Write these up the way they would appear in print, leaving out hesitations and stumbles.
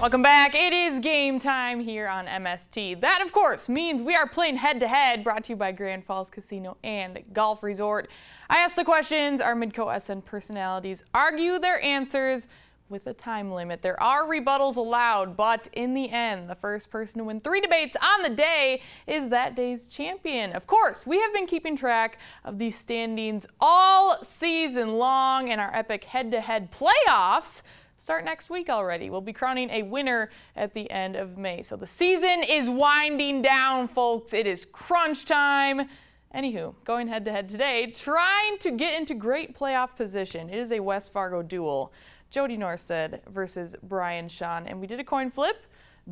Welcome back. It is game time here on MST. That, of course, means we are playing head-to-head, brought to you by Grand Falls Casino and Golf Resort. I ask the questions. Our Midco SN personalities argue their answers with a time limit. There are rebuttals allowed, but in the end, the first person to win 3 debates on the day is that day's champion. Of course, we have been keeping track of these standings all season long, and our epic head-to-head playoffs start next week already. We'll be crowning a winner at the end of May. So the season is winding down, folks. It is crunch time. Anywho, going head-to-head today, trying to get into great playoff position. It is a West Fargo duel. Jody Norstead versus Brian Sean. And we did a coin flip.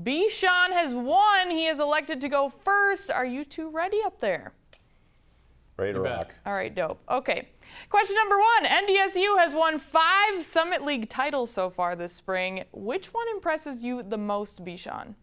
B. Sean has won. He is elected to go first. Are you two ready up there? Ready to rock. All right, dope. Okay. Question number 1. NDSU has won 5 Summit League titles so far this spring. Which one impresses you the most, Bishan?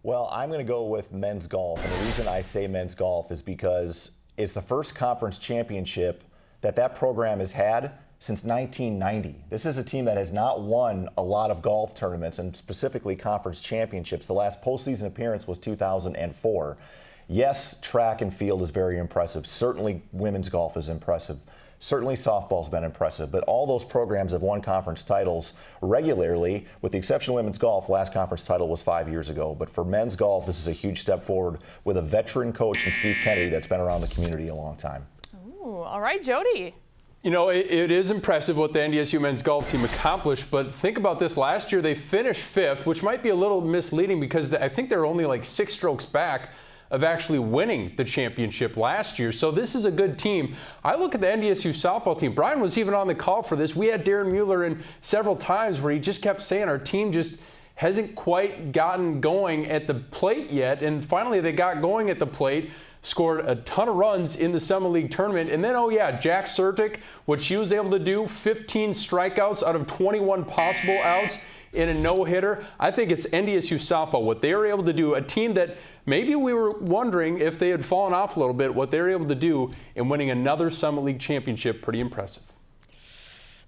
Well, I'm going to go with men's golf. And the reason I say men's golf is because it's the first conference championship that program has had since 1990. This is a team that has not won a lot of golf tournaments, and specifically conference championships. The last postseason appearance was 2004. Yes, track and field is very impressive. Certainly women's golf is impressive. Certainly softball's been impressive, but all those programs have won conference titles regularly, with the exception of women's golf. Last conference title was 5 years ago. But for men's golf, this is a huge step forward with a veteran coach in Steve Kennedy that's been around the community a long time. Ooh, all right, Jody. You know, it is impressive what the NDSU men's golf team accomplished, but think about this. Last year they finished 5th, which might be a little misleading because I think they're only like 6 strokes back of actually winning the championship last year. So this is a good team. I look at the NDSU softball team. Brian was even on the call for this. We had Darren Mueller in several times where he just kept saying our team just hasn't quite gotten going at the plate yet. And finally they got going at the plate, scored a ton of runs in the Summit League tournament. And then, oh yeah, Jack Sertic, what she was able to do, 15 strikeouts out of 21 possible outs in a no-hitter. I think it's NDSU softball, what they were able to do, a team that maybe we were wondering if they had fallen off a little bit, what they were able to do in winning another Summit League championship. Pretty impressive.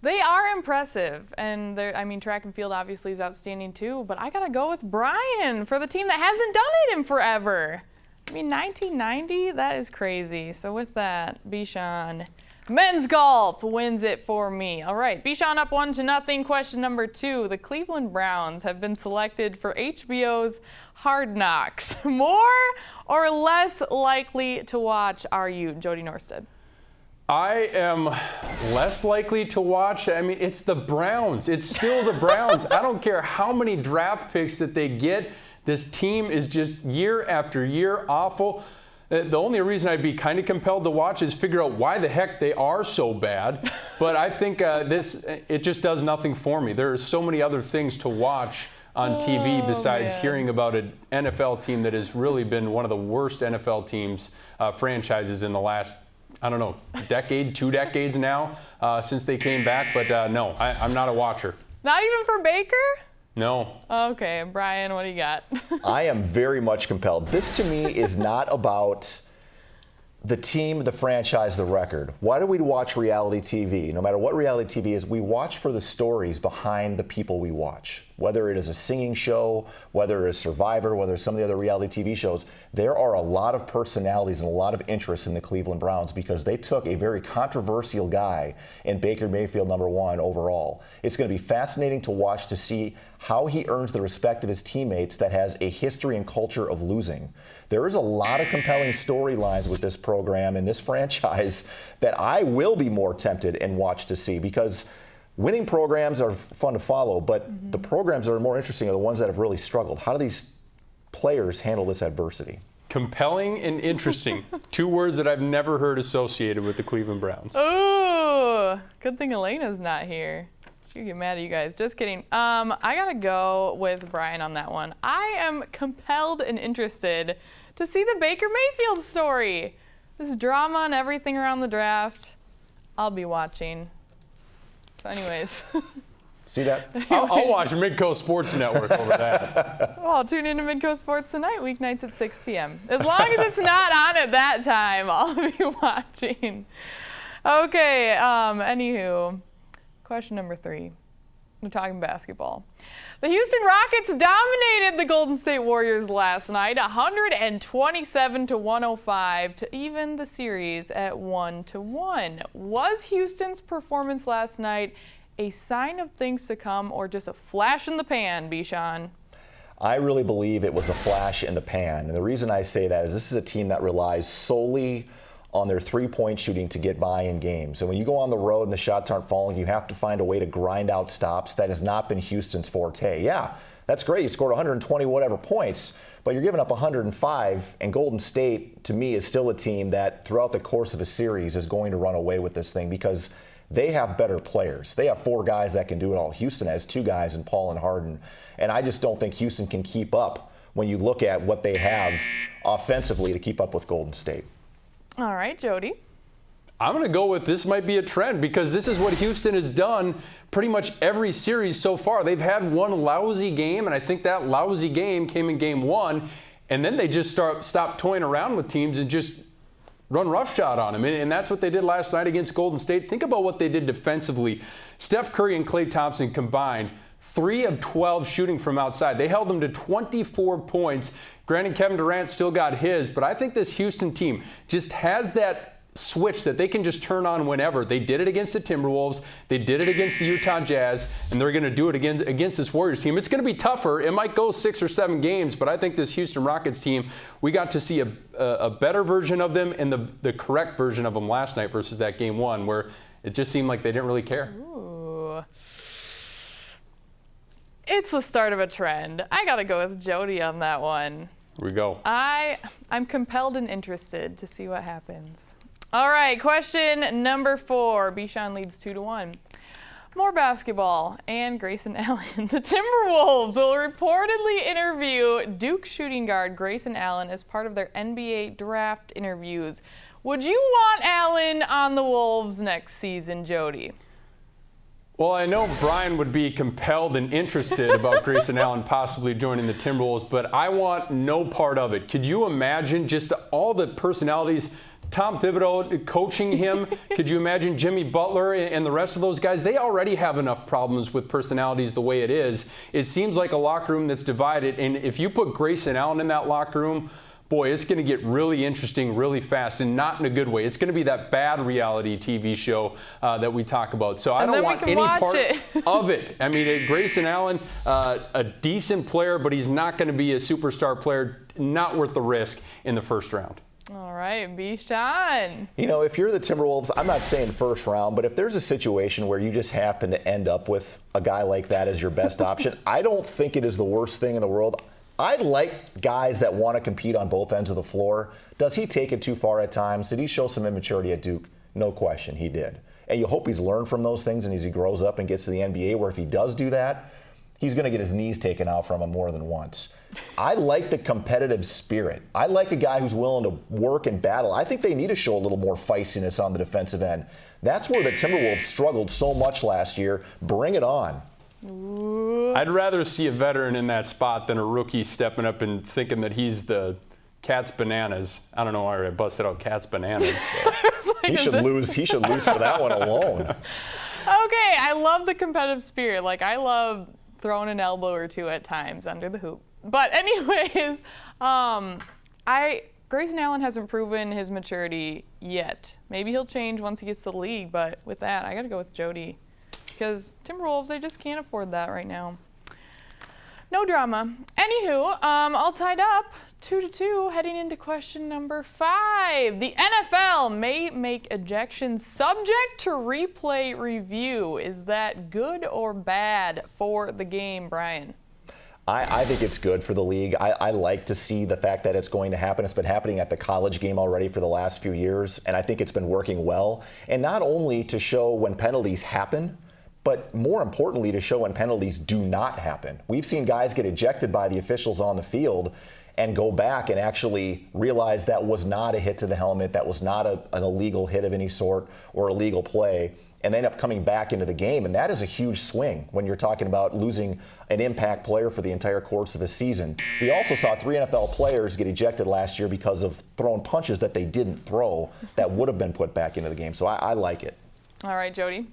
They are impressive, and I mean, track and field obviously is outstanding too, but I gotta go with Brian for the team that hasn't done it in forever. I mean, 1990, that is crazy. So with that, Bishan, men's golf wins it for me. All right, Bishan up 1-0. Question number 2. The Cleveland Browns have been selected for HBO's Hard Knocks. More or less likely to watch are you, Jody Norstead? I am less likely to watch. I mean, it's the Browns. It's still the Browns. I don't care how many draft picks that they get. This team is just year after year awful. The only reason I'd be kind of compelled to watch is figure out why the heck they are so bad. But I think it just does nothing for me. There are so many other things to watch on TV besides hearing about an NFL team that has really been one of the worst NFL teams, franchises in the last, I don't know, decade, 2 decades now since they came back. But no, I'm not a watcher. Not even for Baker? No. Okay, Brian, what do you got? I am very much compelled. This to me is not about the team, the franchise, the record. Why do we watch reality TV? No matter what reality TV is, we watch for the stories behind the people we watch. Whether it is a singing show, whether it is Survivor, whether it's some of the other reality TV shows, there are a lot of personalities and a lot of interest in the Cleveland Browns because they took a very controversial guy in Baker Mayfield, #1 overall. It's going to be fascinating to watch to see how he earns the respect of his teammates that has a history and culture of losing. There is a lot of compelling storylines with this program and this franchise that I will be more tempted and watch to see because winning programs are fun to follow, but the programs that are more interesting are the ones that have really struggled. How do these players handle this adversity? Compelling and interesting. 2 words that I've never heard associated with the Cleveland Browns. Ooh, good thing Elena's not here. She'd get mad at you guys. Just kidding. I gotta go with Brian on that one. I am compelled and interested to see the Baker Mayfield story. This drama and everything around the draft. I'll be watching. So anyways. See that? I'll watch Midco Sports Network over that. Well, tune in to Midco Sports tonight, weeknights at 6 p.m. As long as it's not on at that time, I'll be watching. Okay, anywho, question number 3. We're talking basketball. The Houston Rockets dominated the Golden State Warriors last night, 127-105 to even the series at 1-1. Was Houston's performance last night a sign of things to come or just a flash in the pan, Bishan? I really believe it was a flash in the pan. And the reason I say that is this is a team that relies solely on their three-point shooting to get by in games. And when you go on the road and the shots aren't falling, you have to find a way to grind out stops. That has not been Houston's forte. Yeah, that's great. You scored 120 whatever points, but you're giving up 105, and Golden State, to me, is still a team that throughout the course of a series is going to run away with this thing because they have better players. They have four guys that can do it all. Houston has two guys in Paul and Harden, and I just don't think Houston can keep up when you look at what they have offensively to keep up with Golden State. All right, Jody. I'm going to go with this might be a trend because this is what Houston has done pretty much every series so far. They've had one lousy game, and I think that lousy game came in game one, and then they just stopped toying around with teams and just run roughshod on them. And that's what they did last night against Golden State. Think about what they did defensively. Steph Curry and Klay Thompson combined 3 of 12 shooting from outside. They held them to 24 points. Granted, Kevin Durant still got his, but I think this Houston team just has that switch that they can just turn on whenever. They did it against the Timberwolves. They did it against the Utah Jazz, and they're going to do it again against this Warriors team. It's going to be tougher. It might go 6 or 7 games, but I think this Houston Rockets team, we got to see a better version of them and the correct version of them last night versus that game one where it just seemed like they didn't really care. Ooh. It's the start of a trend. I got to go with Jody on that one. Here we go. I'm compelled and interested to see what happens. All right, question number 4. Bishan leads 2-1. More basketball and Grayson Allen. The Timberwolves will reportedly interview Duke shooting guard Grayson Allen as part of their NBA draft interviews. Would you want Allen on the Wolves next season, Jody? Well, I know Brian would be compelled and interested about Grayson Allen possibly joining the Timberwolves, but I want no part of it. Could you imagine just all the personalities, Tom Thibodeau coaching him? Could you imagine Jimmy Butler and the rest of those guys? They already have enough problems with personalities the way it is. It seems like a locker room that's divided, and if you put Grayson Allen in that locker room, boy, it's going to get really interesting really fast, and not in a good way. It's going to be that bad reality TV show that we talk about. So I don't want any part of it. I mean, Grayson Allen, a decent player, but he's not going to be a superstar player, not worth the risk in the first round. All right, Bishan. You know, if you're the Timberwolves, I'm not saying first round, but if there's a situation where you just happen to end up with a guy like that as your best option, I don't think it is the worst thing in the world. I like guys that want to compete on both ends of the floor. Does he take it too far at times? Did he show some immaturity at Duke? No question, he did. And you hope he's learned from those things and as he grows up and gets to the NBA, where if he does do that, he's going to get his knees taken out from him more than once. I like the competitive spirit. I like a guy who's willing to work and battle. I think they need to show a little more feistiness on the defensive end. That's where the Timberwolves struggled so much last year. Bring it on. Ooh. I'd rather see a veteran in that spot than a rookie stepping up and thinking that he's the cat's bananas. I don't know why I busted out cat's bananas. Like, he should lose for that one alone. Okay, I love the competitive spirit. Like, I love throwing an elbow or two at times under the hoop. But anyways, Grayson Allen hasn't proven his maturity yet. Maybe he'll change once he gets to the league, but with that, I got to go with Jody. Because Timberwolves, they just can't afford that right now. No drama. Anywho, all tied up, 2-2, heading into question number 5. The NFL may make ejections subject to replay review. Is that good or bad for the game, Brian? I think it's good for the league. I like to see the fact that it's going to happen. It's been happening at the college game already for the last few years, and I think it's been working well. And not only to show when penalties happen, but more importantly, to show when penalties do not happen. We've seen guys get ejected by the officials on the field and go back and actually realize that was not a hit to the helmet, that was not an illegal hit of any sort or illegal play, and they end up coming back into the game. And that is a huge swing when you're talking about losing an impact player for the entire course of a season. We also saw 3 NFL players get ejected last year because of throwing punches that they didn't throw that would have been put back into the game. So I like it. All right, Jody.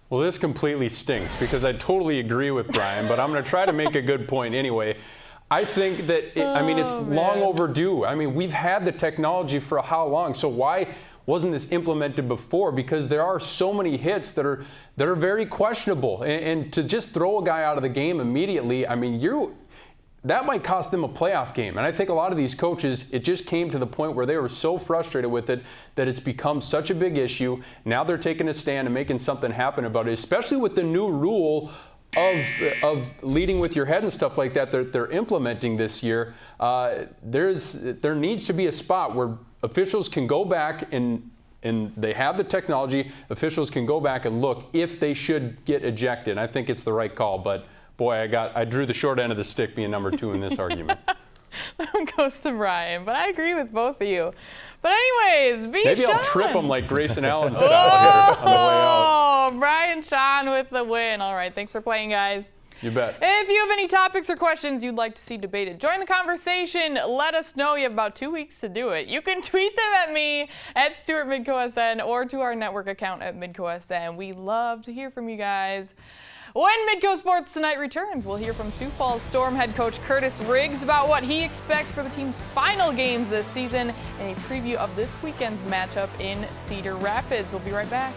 Well, this completely stinks because I totally agree with Brian, but I'm going to try to make a good point anyway. I think that, it's long overdue. I mean, we've had the technology for how long? So why wasn't this implemented before? Because there are so many hits that are very questionable. And to just throw a guy out of the game immediately, I mean, that might cost them a playoff game. And I think a lot of these coaches, it just came to the point where they were so frustrated with it that it's become such a big issue. Now they're taking a stand and making something happen about it, especially with the new rule of leading with your head and stuff like that they're implementing this year. There needs to be a spot where officials can go back and they have the technology. Officials can go back and look if they should get ejected. I think it's the right call, but boy, I drew the short end of the stick being number 2 in this argument. That one goes to Brian, but I agree with both of you. But anyways, maybe Sean. I'll trip him like Grayson Allen style here on the way out. Oh, Brian Sean with the win. All right, thanks for playing, guys. You bet. If you have any topics or questions you'd like to see debated, join the conversation. Let us know. You have about 2 weeks to do it. You can tweet them at me, at Stuart MidcoSN, or to our network account at MidcoSN. We love to hear from you guys. When Midco Sports Tonight returns, we'll hear from Sioux Falls Storm head coach Curtis Riggs about what he expects for the team's final games this season and a preview of this weekend's matchup in Cedar Rapids. We'll be right back.